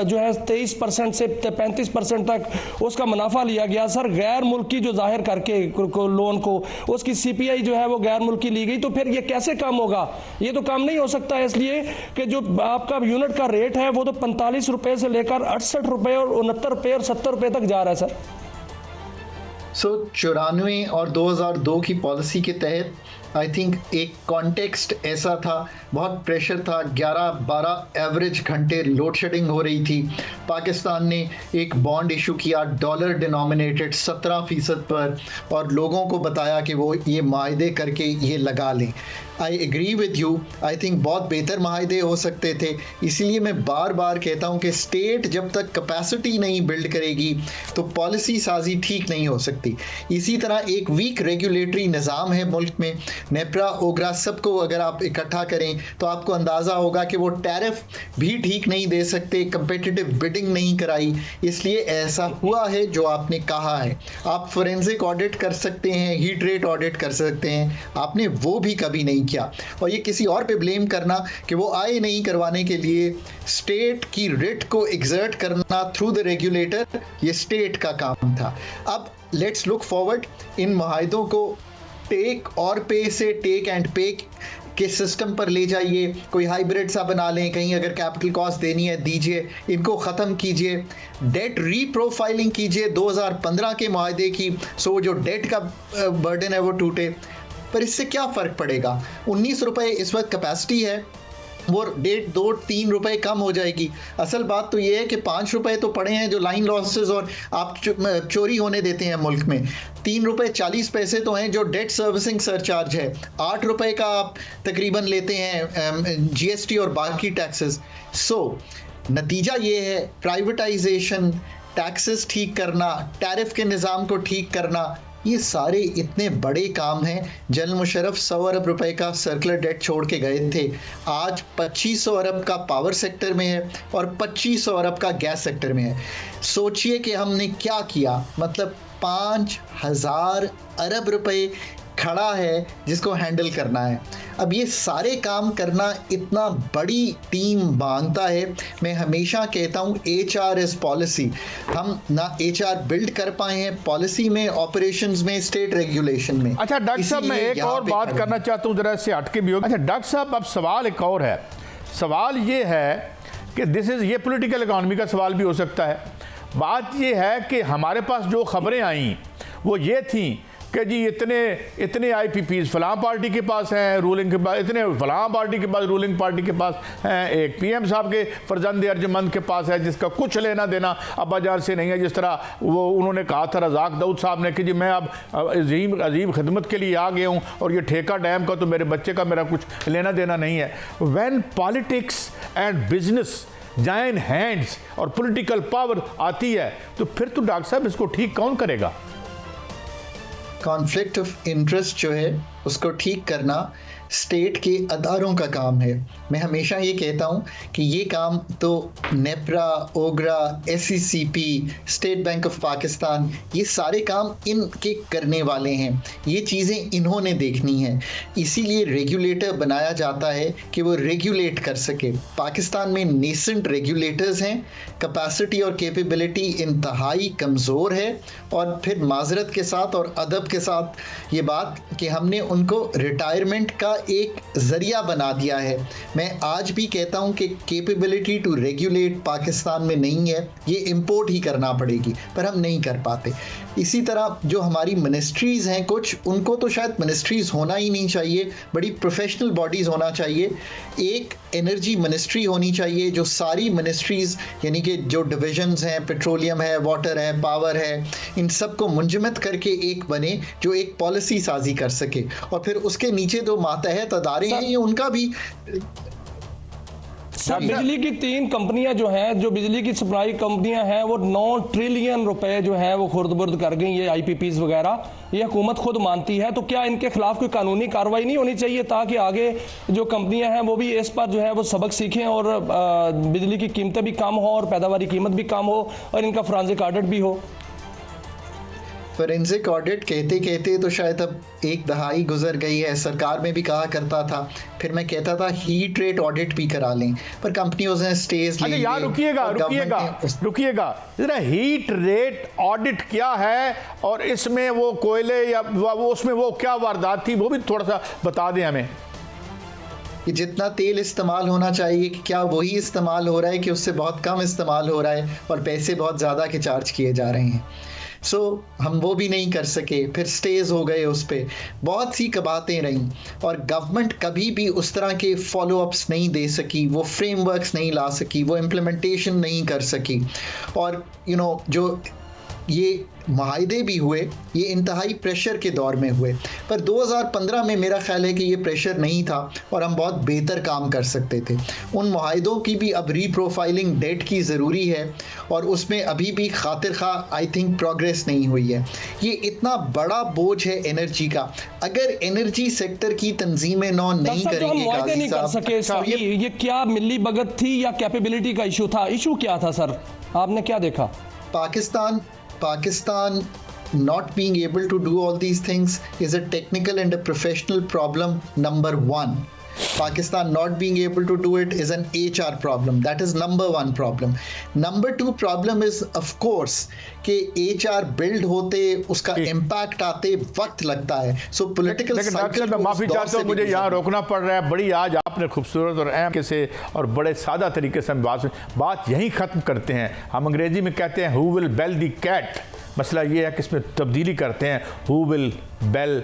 जो है 23% से 35% तक उसका मुनाफा लिया गया। सर गैर मुल्की जो जाहिर करके लोन को उसकी CPI जो है वो गैर मुल्की ली गई, तो फिर ये कैसे काम होगा? ये तो काम नहीं हो सकता है, इसलिए कि जो आपका यूनिट का रेट है वो तो 45 रुपए से लेकर 68 रुपए और 69 रुपए और 70 रुपए तक जा रहा है सर। 94 और 2002 की पॉलिसी के तहत आई थिंक एक कॉन्टेक्स्ट ऐसा था, बहुत प्रेशर था, 11-12 एवरेज घंटे लोड शेडिंग हो रही थी। पाकिस्तान ने एक बॉन्ड इशू किया डॉलर डिनोमिनेटेड 17% पर, और लोगों को बताया कि वो ये माहदे करके ये लगा लें। I agree with you, I think बहुत बेहतर माहदे हो सकते थे। इसीलिए मैं बार बार कहता हूँ कि स्टेट जब तक कैपेसिटी नहीं बिल्ड करेगी तो पॉलिसी साजी ठीक नहीं हो सकती। इसी तरह एक वीक रेगुलेटरी निज़ाम है मुल्क में, नेपरा, ओगरा, सबको अगर आप इकट्ठा करें तो आपको अंदाज़ा होगा कि वो टैरिफ भी ठीक नहीं दे सकते, कंपेटिटिव बिडिंग नहीं कराई, इसलिए ऐसा हुआ है जो आपने कहा है। आप फोरेंसिक ऑडिट कर सकते हैं, हीट रेट ऑडिट कर सकते हैं, आपने वो भी कभी नहीं किया। और ये किसी और पे ब्लेम करना कि वो आए नहीं करवाने के लिए स्टेट की रिट को एग्जर्ट करना थ्रू द रेगुलेटर, ये स्टेट का काम था। अब लेट्स लुक फॉरवर्ड, इन मुआहदों को टेक और पे से टेक एंड पे के सिस्टम पर ले जाइए, कोई हाइब्रिड सा बना लें, कहीं अगर कैपिटल कॉस्ट देनी है दीजिए, इनको ख़त्म कीजिए, डेट रीप्रोफाइलिंग कीजिए 2015 के मुआहदे की, सो जो डेट का बर्डन है वो टूटे। पर इससे क्या फ़र्क पड़ेगा? 19 रुपये इस वक्त कैपेसिटी है, वो 1.5-2-3 रुपए कम हो जाएगी। असल बात तो ये है कि 5 रुपए तो पड़े हैं जो लाइन लॉसेस और आप चोरी होने देते हैं मुल्क में। 3 रुपए 40 पैसे तो हैं जो डेट सर्विसिंग सरचार्ज है। 8 रुपए का आप तकरीबन लेते हैं GST और बाकी टैक्सेस। सो नतीजा ये है, प्राइवेटाइजेशन, टैक्सेस ठीक करना, टैरिफ के निज़ाम को ठीक करना, ये सारे इतने बड़े काम हैं। जनरल मुशर्रफ 100 अरब रुपए का सर्कुलर डेट छोड़ के गए थे, आज 2500 अरब का पावर सेक्टर में है और 2500 अरब का गैस सेक्टर में है। सोचिए कि हमने क्या किया, मतलब 5000 अरब रुपए खड़ा है जिसको हैंडल करना है। अब ये सारे काम करना इतना बड़ी टीम मांगता है। मैं हमेशा कहता हूँ HR इज पॉलिसी। हम ना HR बिल्ड कर पाए हैं पॉलिसी में, ऑपरेशंस में, स्टेट रेगुलेशन में। अच्छा डॉक्टर साहब, मैं एक और बात करना चाहता हूँ, जरा इससे हटके भी होगा। अच्छा डॉक्टर साहब, अब सवाल एक और है। सवाल ये है कि ये पॉलिटिकल इकॉनमी का सवाल भी हो सकता है। बात ये है कि हमारे पास जो खबरें आई वो ये थी कि जी इतने IPPs फलां पार्टी के पास हैं, रूलिंग के पास इतने, फलां पार्टी के पास, रूलिंग पार्टी के पास हैं, एक PM साहब के फर्जंद अर्जमंद के पास है जिसका कुछ लेना देना अब्बाजान से नहीं है। जिस तरह वो उन्होंने कहा था रज़ाक दाऊद साहब ने कि जी मैं अब अजीम खिदमत के लिए आ गया हूँ और ये ठेका डैम का तो मेरे बच्चे का मेरा कुछ लेना देना नहीं है। When politics and business join hands और पॉलिटिकल पावर आती है तो फिर तो डॉक्टर साहब इसको ठीक कौन करेगा? कॉन्फ्लिक्ट ऑफ इंटरेस्ट जो है उसको ठीक करना स्टेट के अदारों का काम है। मैं हमेशा ये कहता हूँ कि ये काम तो NEPRA, OGRA, SECP, State Bank of Pakistan, ये सारे काम इनके करने वाले हैं। ये चीज़ें इन्होंने देखनी है, इसीलिए रेगुलेटर बनाया जाता है कि वो रेगुलेट कर सके। पाकिस्तान में नेसेंट रेगुलेटर्स हैं, कैपेसिटी और कैपेबिलिटी इंतहाई कमज़ोर है। और फिर माजरत के साथ और अदब के साथ ये बात कि हमने उनको रिटायरमेंट का एक ज़रिया बना दिया है। मैं आज भी कहता हूं कि कैपेबिलिटी टू रेगुलेट पाकिस्तान में नहीं है, ये इंपोर्ट ही करना पड़ेगी, पर हम नहीं कर पाते। इसी तरह जो हमारी मिनिस्ट्रीज़ हैं कुछ, उनको तो शायद मिनिस्ट्रीज़ होना ही नहीं चाहिए, बड़ी प्रोफेशनल बॉडीज़ होना चाहिए। एक एनर्जी मिनिस्ट्री होनी चाहिए जो सारी मिनिस्ट्रीज़ यानी कि जो डिविजन्स हैं, पेट्रोलियम है, वाटर है, पावर है, इन सब को मुंजमद करके एक बने जो एक पॉलिसी साजी कर सके। और फिर उसके नीचे जो मातहत अदारे हैं, ये उनका भी सर बिजली की 3 कंपनियां जो हैं, जो बिजली की सप्लाई कंपनियां हैं, वो 9 ट्रिलियन रुपए जो हैं वो खुर्द-बुर्द कर गई, ये IPPs वगैरह, ये हुकूमत खुद मानती है। तो क्या इनके खिलाफ कोई कानूनी कार्रवाई नहीं होनी चाहिए ताकि आगे जो कंपनियां हैं वो भी इस पर जो है वो सबक सीखें और बिजली की कीमतें भी कम हो और पैदावारी कीमत भी कम हो और इनका फोरेंसिक ऑडिट भी हो? फोरेंसिक ऑडिट कहते कहते तो शायद अब एक दहाई गुजर गई है। सरकार में भी कहा करता था, फिर मैं कहता था हीट रेट ऑडिट भी करा लें, पर कंपनियों ने स्टेज ले लिए। यार रुकिएगा जरा, हीट रेट ऑडिट क्या है और इसमें वो कोयले या वो उसमें वो क्या वारदात थी, वो भी थोड़ा सा बता दें हमें। कि जितना तेल इस्तेमाल होना चाहिए कि क्या वही इस्तेमाल हो रहा है कि उससे बहुत कम इस्तेमाल हो रहा है और पैसे बहुत ज़्यादा के चार्ज किए जा रहे हैं। हम वो भी नहीं कर सके, फिर स्टेज हो गए, उस पर बहुत सी कबातें रहीं और गवर्नमेंट कभी भी उस तरह के फॉलो अप्स नहीं दे सकी, वो फ्रेमवर्क्स नहीं ला सकी, वो इम्प्लीमेंटेशन नहीं कर सकी। और जो ये माहिदे भी हुए, ये इंतहाई प्रेशर के दौर में हुए, पर 2015 में मेरा ख्याल है कि ये प्रेशर नहीं था और हम बहुत बेहतर काम कर सकते थे। उन माहिदों की भी अब रीप्रोफाइलिंग डेट की ज़रूरी है और उसमें अभी भी खातिर खा आई थिंक प्रोग्रेस नहीं हुई है। ये इतना बड़ा बोझ है एनर्जी का, अगर एनर्जी सेक्टर की तंजीमें नौ नहीं करेंगे नहीं कर सके सर, ये क्या मिली भगत थी या कैपेबिलिटी का इशू था? इशू क्या था सर, आपने क्या देखा? Pakistan not being able to do all these things is a technical and a professional problem, number one. Pakistan not being able to do it is an HR problem. That is number one problem. Number two problem is of course कि HR build होते, उसका impact आते वक्त लगता है। So political cycle, माफी चाहता हूँ, मुझे यहाँ रोकना पड़ रहा है। बड़ी आज आपने खूबसूरत और अहम से और बड़े सादा तरीके से बात यहीं ख़त्म करते हैं। हम अंग्रेजी में कहते हैं who will bell the cat, मसला ये है कि इसमें तब्दीली करते हैं who will bell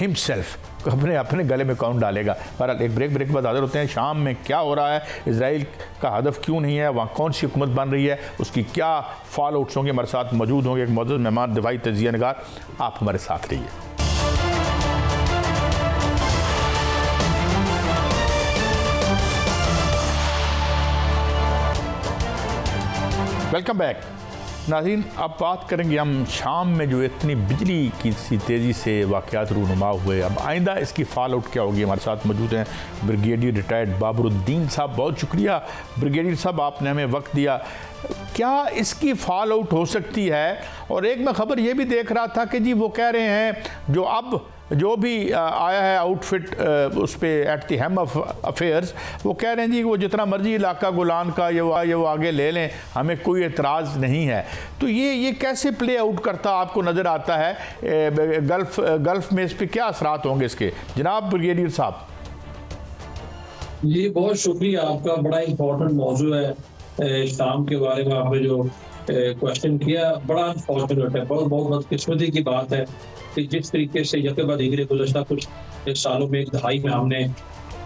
himself, अपने गले में कौन डालेगा। पर एक ब्रेक के बाद हाजिर होते हैं। शाम में क्या हो रहा है, इजराइल का हदफ क्यों नहीं है, वहाँ कौन सी हुकूमत बन रही है, उसकी क्या फॉल आउट्स होंगे। हमारे साथ मौजूद होंगे एक मौजूद मेहमान, दिवाई तजिया नगार। आप हमारे साथ रहिए। वेलकम बैक नाज़रीन। अब बात करेंगे हम शाम में जो इतनी बिजली की सी तेज़ी से वाक़यात रूनुमा हुए, अब आइंदा इसकी फॉल आउट क्या होगी। हमारे साथ मौजूद हैं ब्रिगेडियर रिटायर्ड बाबरुद्दीन साहब। बहुत शुक्रिया ब्रिगेडियर साहब, आपने हमें वक्त दिया। क्या इसकी फॉल आउट हो सकती है? और एक मैं ख़बर ये भी देख रहा था कि जी वो कह रहे हैं जो अब जो भी आया है आउटफिट उस पर at the helm of affairs, वो कह रहे हैं जी वो जितना मर्जी इलाका गोलान का ये वो आगे ले लें, हमें कोई एतराज़ नहीं है। तो ये कैसे प्ले आउट करता आपको नज़र आता है? गल्फ में इस पर क्या असरात होंगे इसके, जनाब ब्रिगेडियर साहब? जी बहुत शुक्रिया आपका, बड़ा इम्पोर्टेंट मौजू है। शाम के बारे में आपने जो क्वेश्चन किया, बड़ा अनफॉर्चुनेट है, बहुत बदकिस्मती की बात है कि जिस तरीके से यके बाद एक गुज़श्ता कुछ सालों में, एक दहाई में हमने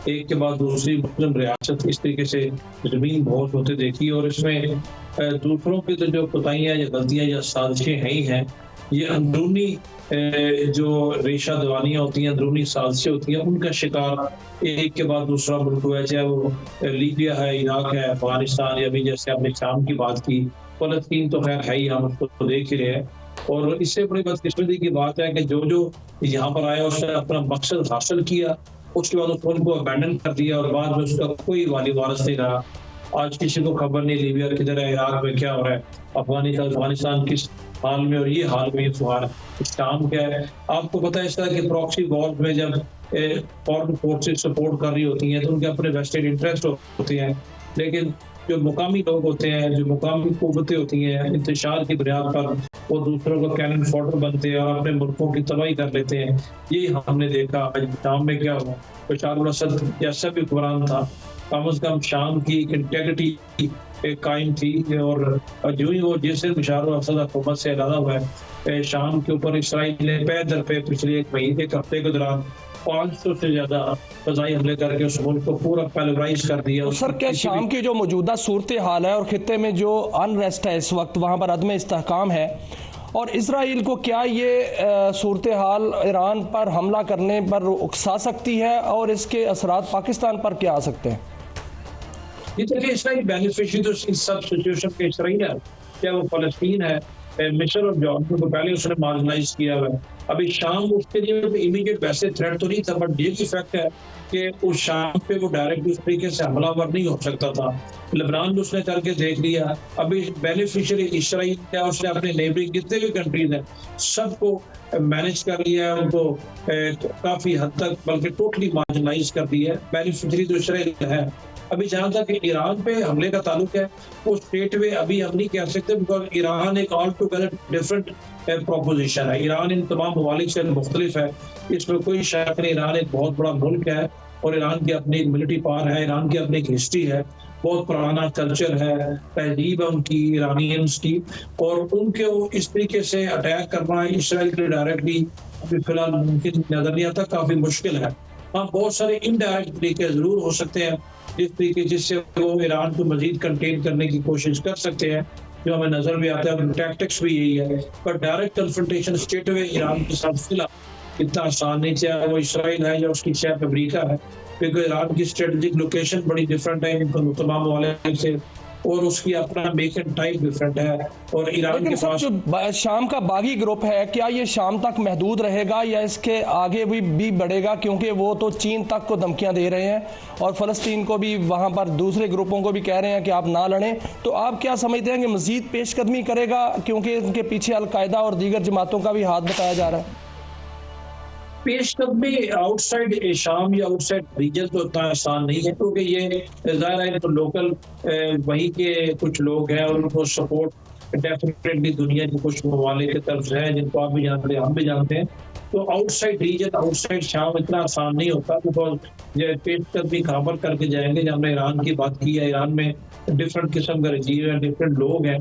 एक के बाद दूसरी मुस्लिम रियासत इस तरीके से ज़मीन बहुत होते देखी, और इसमें दूसरों की तो जो कोताहियाँ या गलतियाँ या साजिशें हैं ही हैं, ये अंदरूनी जो रेशा दवानियाँ होती हैं, अंदरूनी साजिशें होती हैं, उनका शिकार एक के बाद दूसरा मुल्क हुआ, चाहे वो लीबिया है, इराक है, अफगानिस्तान, या अभी जैसे आपने शाम की बात की, फलस्तीन तो खैर है ही, हम उसको देख ही रहे हैं। और इससे बड़ी बदकिस्मती की बात है कि जो यहाँ पर आया उसने अपना मकसद हासिल किया उसके बाद उनको अबैंडन कर दिया और बाद में उसका कोई वाली वारिस नहीं रहा। आज किसी को खबर नहीं लीबिया किधर है, इराक में क्या हो रहा है, अफगानिस्तान किस हाल में, और ये हाल में शाम क्या है। आपको पता है इस तरह के प्रॉक्सी वॉर में जब फॉरेन फोर्सेस सपोर्ट कर रही होती हैं तो उनके अपने वेस्टेड इंटरेस्ट होते हैं, लेकिन जो मुकामी लोग होते हैं, जो मुकामी कुव्वतें होती हैं, इंतशार की बुनियाद पर वो दूसरों को कैनन फॉडर बनते हैं और अपने मुल्कों की तबाही कर लेते हैं। यही हमने देखा आज शाम में क्या हुआ। बशार अल असद जैसा भी हुक्मरान था, कम से कम शाम की इंटेग्रिटी कायम थी, और जो ही वो जैसे बशार अल असद हुकूमत से अलग हुआ है, शाम के ऊपर इसराइल ने पे दर पे पिछले एक हफ्ते के दौरान 500 से ज्यादा फजाई हमले करके उस मुल्क को पूरा पैलेवराइज कर दिया। सर, क्या शाम की जो मौजूदा सूरत हाल है और खित्ते में जो अनरेस्ट है इस वक्त, वहाँ पर अदम इस्तेहकाम है, और इसराइल को क्या ये सूरत हाल ईरान पर हमला करने पर उकसा सकती है और इसके असरात पाकिस्तान पर क्या आ सकते हैं? ये देखिए, इसराइल बेनिफिशियरी तो इस सब सिचुएशन के इसराइल है, क्या वो फलस्तीन है, मिस्र और जॉर्डन को पहले उसने मार्जिनलाइज किया हुआ है। अभी शाम उसके लिए इमीडिएट वैसे थ्रेट तो नहीं था, बट ये फैक्ट है कि उस शाम पे वो डायरेक्ट उस तरीके से हमलावर नहीं हो सकता था। लेबनान में उसने करके देख लिया। अभी बेनिफिशियरी इसराइल क्या, उसने अपने नेबरिंग जितने भी कंट्रीज हैं सबको मैनेज कर लिया है, उनको काफी हद तक बल्कि टोटली मार्जिनलाइज कर दिया है। बेनिफिशियरी तो इसराइल है। अभी जहां तक ईरान पे हमले का ताल्लुक है, वो स्टेट वे अभी हम नहीं कह सकते, बिकॉज ईरान एक ऑल टुगेदर डिफरेंट प्रोपोजिशन है। ईरान इन तमाम ममालिक से मुख्तलिफ है, इसमें कोई शक नहीं। ईरान एक बहुत बड़ा मुल्क है और ईरान की अपनी एक मिलिट्री पावर है, ईरान की अपनी एक हिस्ट्री है, बहुत पुराना कल्चर है, तहजीब है उनकी, ईरानियंस की, और उनके इस तरीके से अटैक करना इसराइल के डायरेक्टली अभी फिलहाल मुमकिन नजर नहीं आता, काफी मुश्किल है। हाँ, बहुत सारे इनडायरेक्ट तरीके जरूर हो सकते हैं जिस तरीके जिससे वो ईरान को मजीद कंटेन करने की कोशिश कर सकते हैं, जो हमें नजर भी आता है। टैक्टिक्स भी यही है, पर direct confrontation straight away Iran के साथ फिलहाल इतना आसान नहीं, चाहे वो इसराइल है या उसकी चाहे अमेरिका है, क्योंकि ईरान की स्ट्रेटेजिक लोकेशन बड़ी डिफरेंट है इन तमाम वाले से, और उसकी अपना मेक एंड टाइप डिफरेंट है। और ईरान के पास जो शाम का बागी ग्रुप है, क्या ये शाम तक महदूद रहेगा या इसके आगे भी बढ़ेगा? क्योंकि वो तो चीन तक को धमकियां दे रहे हैं और फलस्तीन को भी, वहां पर दूसरे ग्रुपों को भी कह रहे हैं कि आप ना लड़ें। तो आप क्या समझते हैं कि मजीद पेशकदमी करेगा, क्योंकि इनके पीछे अलकायदा और दीगर जमातों का भी हाथ बताया जा रहा है? पेशकदमी आउटसाइड शाम या आउटसाइड रीजन तो उतना आसान नहीं है, क्योंकि ये ज़ाहिर है तो लोकल वहीं के कुछ लोग हैं और उनको सपोर्ट डेफिनेटली दुनिया के कुछ ममालिक की तरफ से है, जिनको आप भी जानते हैं, हम भी जानते हैं। तो आउटसाइड रीजन, आउटसाइड शाम इतना आसान नहीं होता, बिकॉज पेशकदमी कहाँ पर करके जाएंगे। जब हमने ईरान की बात की है, ईरान में डिफरेंट किस्म का रजीव है, डिफरेंट लोग हैं,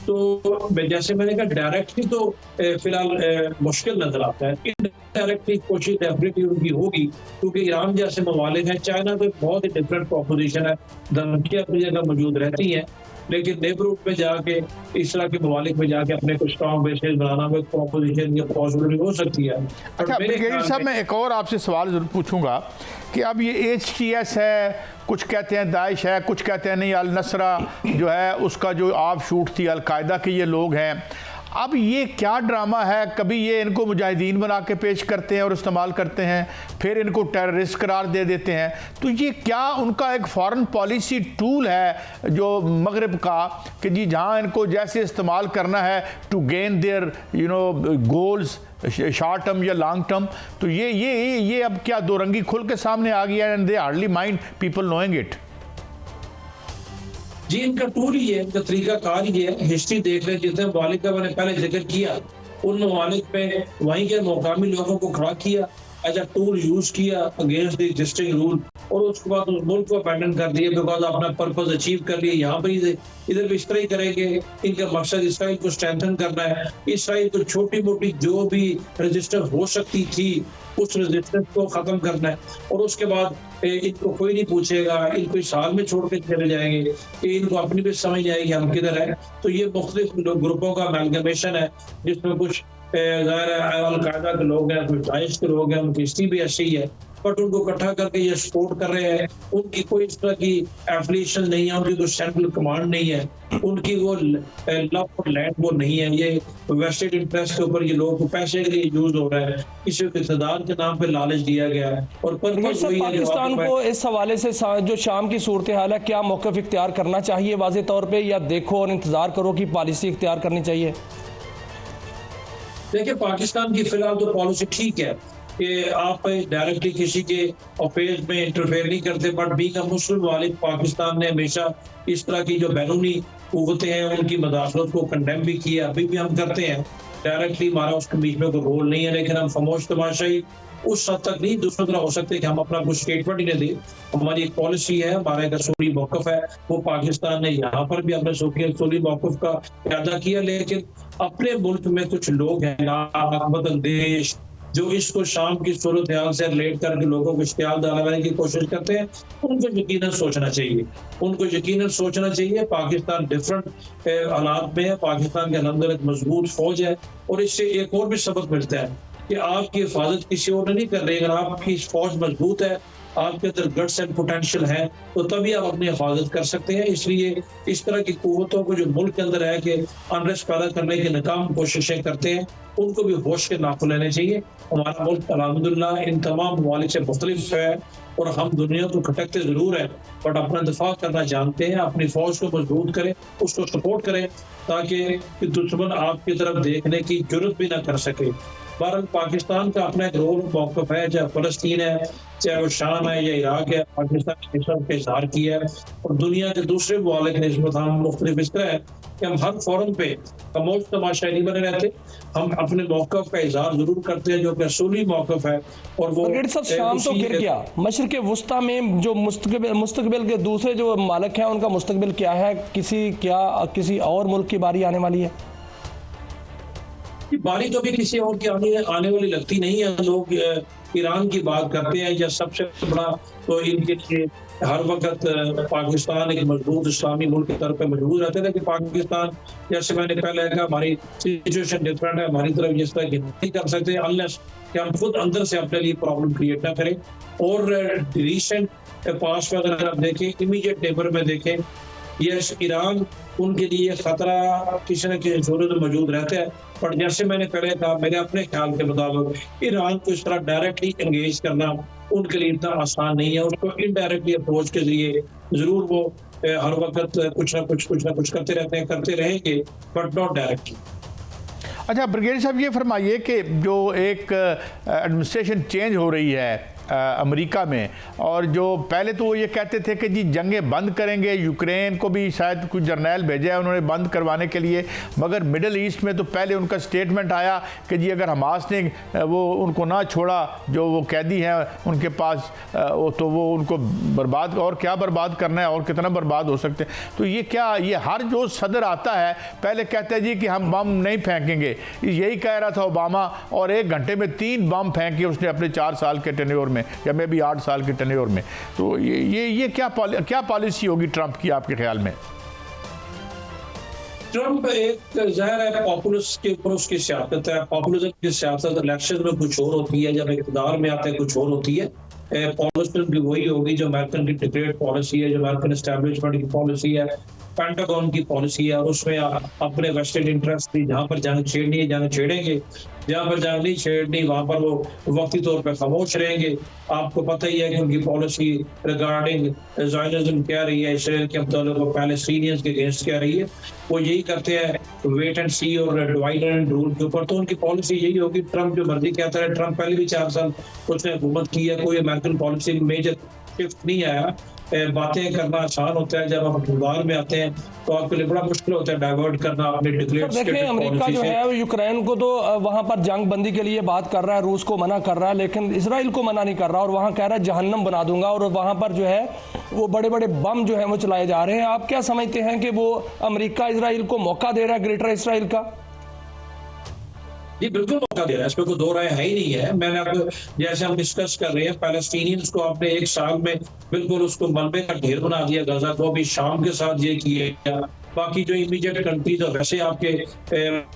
तो जैसे मैंने कहा डायरेक्टली तो फिलहाल मुश्किल नजर आता है। इनडायरेक्टली कोशिश डेफिनेटली उनकी होगी, क्योंकि ईरान जैसे ममालिक हैं, चाइना तो बहुत ही डिफरेंट प्रोपोजिशन है, धमकियां अपनी जगह मौजूद रहती हैं, लेकिन नेबरहुड में जाके इस तरह के ममालिक में जाके अपने कुछ स्ट्रॉन्ग बेसेस बनाना में प्रोपोजिशन या पॉसिबिलिटी हो सकती है। अच्छा ब्रिगेडियर साहब, मैं एक और आपसे सवाल जरूर पूछूंगा कि अब ये HTS है, कुछ कहते हैं दाइश है, कुछ कहते हैं नहीं अल नसरा जो है उसका जो ऑफ शूट थी अलकायदा के ये लोग हैं। अब ये क्या ड्रामा है? कभी ये इनको मुजाहिदीन बना के पेश करते हैं और इस्तेमाल करते हैं, फिर इनको टेररिस्ट करार दे देते हैं। तो ये क्या उनका एक फॉरेन पॉलिसी टूल है जो मगरिब का, कि जी जहाँ इनको जैसे इस्तेमाल करना है to gain their goals short term या लॉन्ग टर्म? तो ये अब क्या दो रंगी खुल के सामने आ गया and they hardly mind people knowing it? जी, इनका टूल ही है, इनका तरीका कार ही है। हिस्ट्री देख रहे, जितने ममालिक का मैंने पहले जिक्र किया, उन ममालिक में वहीं के मुकामी लोगों को खड़ा किया, एज अ टूल यूज किया अगेंस्ट द एग्जिस्टिंग रूल, और उसके बाद उस मुल्क को अबैंडन कर दिया, बिकॉज अपना पर्पस अचीव कर लिया। यहाँ पर इधर भी इस तरह ही करेंगे। इनका मकसद इसराइल को स्ट्रेंथन करना है, इसराइल को छोटी मोटी जो भी रेजिस्टेंस हो सकती थी उस रेजिस्टेंस को खत्म करना है, और उसके बाद इनको कोई नहीं पूछेगा, इनको इस हाल में छोड़ के चले जाएंगे, इनको अपनी भी समझ आएगी हम किधर है। तो ये मुख्तलिफ ग्रुपों का अमेलगमेशन है, जिसमें कुछ अलकायदा के लोग हैं, कुछ दाइश के लोग हैं, उनकी हिस्ट्री भी ऐसी है। बट उनको इकट्ठा करके ये सपोर्ट कर रहे हैं। उनकी कोई इस तरह की एफिलिएशन नहीं है, उनकी कोई सेंट्रल कमांड नहीं है, उनकी वो लव फॉर लैंड वो नहीं है। ये वेस्टेड इंटरेस्ट के ऊपर ये लोगों को पैसे के लिए यूज हो रहा है, किसी को इक़्तिदार के नाम पे लालच दिया गया है। और पाकिस्तान को इस हवाले से जो शाम की सूरत हाल है, क्या मौक़िफ़ इख्तियार करना चाहिए वाज़े तौर पे, या देखो और इंतजार करो की पॉलिसी इख्तियार करनी चाहिए? देखिए, पाकिस्तान की फिलहाल तो पॉलिसी ठीक है कि आप डायरेक्टली किसी के अफेयर्स में इंटरफेयर नहीं करते, बट बीइंग अ मुस्लिम वालिद पाकिस्तान ने हमेशा इस तरह की जो बैरूनी कुव्वतें हैं उनकी मदाखलत को कंडेम भी किया, अभी भी हम करते हैं। डायरेक्टली हमारा उसके बीच में कोई रोल नहीं है, लेकिन हम खामोश तमाशाई उस हद तक नहीं दूसरी तरह हो सकते कि हम अपना कुछ स्टेटमेंट ही नहीं दें। हमारी एक पॉलिसी है, हमारा एक असूली मौक़िफ़ है, वो पाकिस्तान ने यहाँ पर भी अपने असूली मौक़िफ़ का अदा किया। लेकिन अपने मुल्क में कुछ लोग हैं नाअंदेश जो इसको शाम की सूरत हाल से रिलेट करके लोगों को इश्तियाल दिलाने की कोशिश करते हैं, उनको यकीनन सोचना चाहिए। उनको यकीनन सोचना चाहिए पाकिस्तान डिफरेंट हालात में है, पाकिस्तान के अंदर एक मजबूत फौज है, और इससे एक और भी सबक मिलता है कि आपकी हिफाजत किसी और ने नहीं कर रही। अगर आपकी फौज मजबूत है, आपके अंदर गट्स एंड पोटेंशियल है, तो तभी आप अपनी हिफाजत कर सकते हैं। इसलिए इस तरह की कुव्वतों को जो मुल्क के अंदर है कि अनरेस्ट पैदा करने की नाकाम कोशिशें करते हैं, उनको भी होश के नाखुन लेने चाहिए। हमारा मुल्क अल्हम्दुलिल्लाह इन तमाम मवालिद से मुख्तलिफ है, और हम दुनिया को खटकते जरूर है, बट अपना दिफा करना जानते हैं। अपनी फौज को मजबूत करें, उसको सपोर्ट करें, ताकि दुश्मन आपकी तरफ देखने की जुर्रत भी ना कर सके। बहरहाल पाकिस्तान का अपना एक रोल मौक़िफ़ है, चाहे फ़लस्तीन है, चाहे वो शाम है या इराक है, पाकिस्तान ने इसका इज़हार किया है, और दुनिया के दूसरे ममालिक ने इसमें मुख्तलिफ इस तरह है कि हम हर फोरम पे खामोश तमाशाई नहीं बने रहते, हम अपने मौक़िफ़ का इज़हार जरूर करते हैं जो कि असूली मौक़िफ़ है। और वो शाम तो गिर गया, मशरिक़ वुस्ता में जो मुस्तक़बिल के दूसरे जो मालिक हैं उनका मुस्तक़बिल क्या है? किसी और मुल्क की बारी आने वाली है? बारी तो भी किसी और की आने वाली लगती नहीं है। लोग ईरान की बात करते हैं, या सबसे बड़ा तो इनके लिए हर वक्त पाकिस्तान एक मजबूत इस्लामी मुल्क की तरफ मजबूत रहते थे कि पाकिस्तान, जैसे मैंने पहले कहा, हमारी सिचुएशन डिफरेंट है, हमारी तरफ जिस तरह की नहीं कर सकते अनलेस कि हम खुद अंदर से अपने लिए प्रॉब्लम क्रिएट ना करें। और रिसेंट पास में अगर आप देखें, इमीडिएट नेबर में देखें, यस ईरान उनके लिए खतरा किसी न किसी सूरत में मौजूद रहता है, पर जैसे मैंने पहले कहा, मेरे अपने ख्याल के मुताबिक ईरान को इस तरह डायरेक्टली एंगेज करना उनके लिए इतना आसान नहीं है। उसको इनडायरेक्टली अप्रोच के जरिए जरूर वो हर वक्त कुछ ना कुछ करते रहते हैं, करते रहेंगे, बट नॉट डायरेक्टली। अच्छा ब्रिगेडियर साहब, ये फरमाइए कि जो एक एडमिनिस्ट्रेशन चेंज हो रही है अमेरिका में, और जो पहले तो वो ये कहते थे कि जी जंगें बंद करेंगे, यूक्रेन को भी शायद कुछ जर्नैल भेजा है उन्होंने बंद करवाने के लिए, मगर मिडल ईस्ट में तो पहले उनका स्टेटमेंट आया कि जी अगर हमास ने वो उनको ना छोड़ा, जो वो कैदी हैं उनके पास, तो वो उनको बर्बाद, और क्या बर्बाद करना है और कितना बर्बाद हो सकते हैं। तो ये क्या, ये हर जो सदर आता है पहले कहता है जी कि हम बम नहीं फेंकेंगे, यही कह रहा था ओबामा, और 1 घंटे में 3 बम फेंके उसने अपने 4 साल के टेन्योर में, या मे भी 8 साल के टेन्योर में। तो ये क्या पॉलिसी होगी ट्रंप की आपके ख्याल में? ट्रंप एक ज़ाहिर है पॉपुलिस्ट के ऊपर उसकी सियासत है। पॉपुलिज्म की सियासत इलेक्शन में कुछ और होती है, जब इक़्तिदार में आते हैं कुछ और होती है। पॉलिसी भी वही होगी जो अमेरिकन की डिक्लेयर्ड पॉलिसी है, जो अमेरिकन एस्टैब्लिशमेंट की पॉलिसी है, पेंटागन की पॉलिसी है, और उसमें अपने वेस्टेड इंटरेस्ट की जहां पर जंग छेड़नी है जंग छेड़ेंगे, जहां पर जंग नहीं छेड़नी वहां पर वो वक्ती तौर पर खामोश रहेंगे। आपको पता ही है कि उनकी पॉलिसी रिगार्डिंग ज़ायनिज़्म क्या रही है, इसराइल के मतलब पैलेस्टीनियंस के अगेंस्ट क्या रही है, वो यही करते हैं वेट एंड सी और डिवाइड एंड रूल के ऊपर। तो उनकी पॉलिसी यही होगी, ट्रंप जो मर्जी कहता है। ट्रंप पहले भी 4 साल उसने हुकूमत की है, कोई अमेरिकन पॉलिसी में मेजर शिफ्ट नहीं आया। बातें करना आसान होता है, जब आप इक़्तिदार में आते हैं तो आपके लिए बड़ा मुश्किल होता है डाइवर्ट करना अपने डिक्लेयर्ड स्टेटमेंट पॉलिसी से। अमेरिका जो है यूक्रेन को तो वहां पर जंग बंदी के लिए बात कर रहा है, रूस को मना कर रहा है, लेकिन इसराइल को मना नहीं कर रहा, और वहां कह रहा है जहन्नम बना दूंगा, और वहां पर जो है वो बड़े बड़े बम जो है वो चलाए जा रहे हैं। आप क्या समझते हैं कि वो अमेरिका इसराइल को मौका दे रहा है, ग्रेटर इसराइल का? जी बिल्कुल मौका दे रहा है, इसमें कोई दो राय है ही नहीं है। मैंने आपको जैसे हम डिस्कस कर रहे हैं, पैलेस्टीनियंस को आपने 1 साल में बिल्कुल उसको मलबे का ढेर बना दिया, गाजा को भी शाम के साथ ये किया, बाकी जो इमीडिएट कंट्रीज है वैसे आपके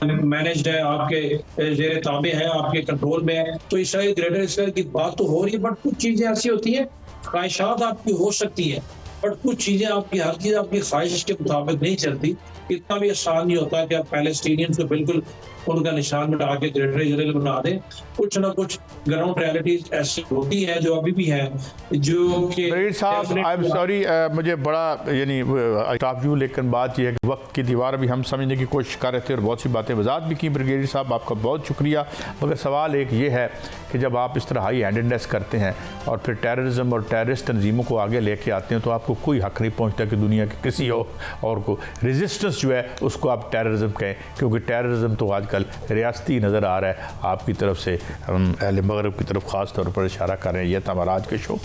मैनेज्ड है, आपके जेर ताबे हैं, आपके कंट्रोल में है। तो इसराइल ग्रेटर इसराइल की बात तो हो रही है, बट कुछ चीजें ऐसी होती है, ख्वाहिशात आपकी हो सकती है, बट कुछ चीजें आपकी, हर चीज आपकी ख्वाहिश के मुताबिक नहीं चलती। इतना भी आसान नहीं होता कि आप पैलेस्टीनियंस को बिल्कुल उनका निशान मिटा के ग्रेटर इजराइल बना दें। कुछ ना कुछ ग्राउंड रियलिटीज ऐसी होती है जो अभी भी है, जो कि साहब आई एम सॉरी, मुझे बड़ा यानी स्टॉप यू, लेकिन बात यह है कि वक्त की दीवार भी हम समझने की कोशिश कर रहे थे और बहुत सी बातें वजाहत भी की। ब्रिगेडियर साहब आपका बहुत शुक्रिया। मगर सवाल एक ये है कि जब आप इस तरह हाई हैंडेडनेस करते हैं और फिर टेररिज्म और टेररिस्ट तंजीमों को आगे लेके आते हैं, तो आपको कोई हक नहीं पहुँचता कि दुनिया के किसी और को रेजिस्टेंस जो है उसको आप टेररिज्म कहें, क्योंकि टेररिज्म तो आजकल रियासती नज़र आ रहा है। आपकी तरफ से हम अहले मगरब की तरफ ख़ास तौर पर इशारा कर रहे हैं। यह था हमारा आज का शो।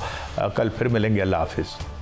कल फिर मिलेंगे। अल्लाह हाफिज़।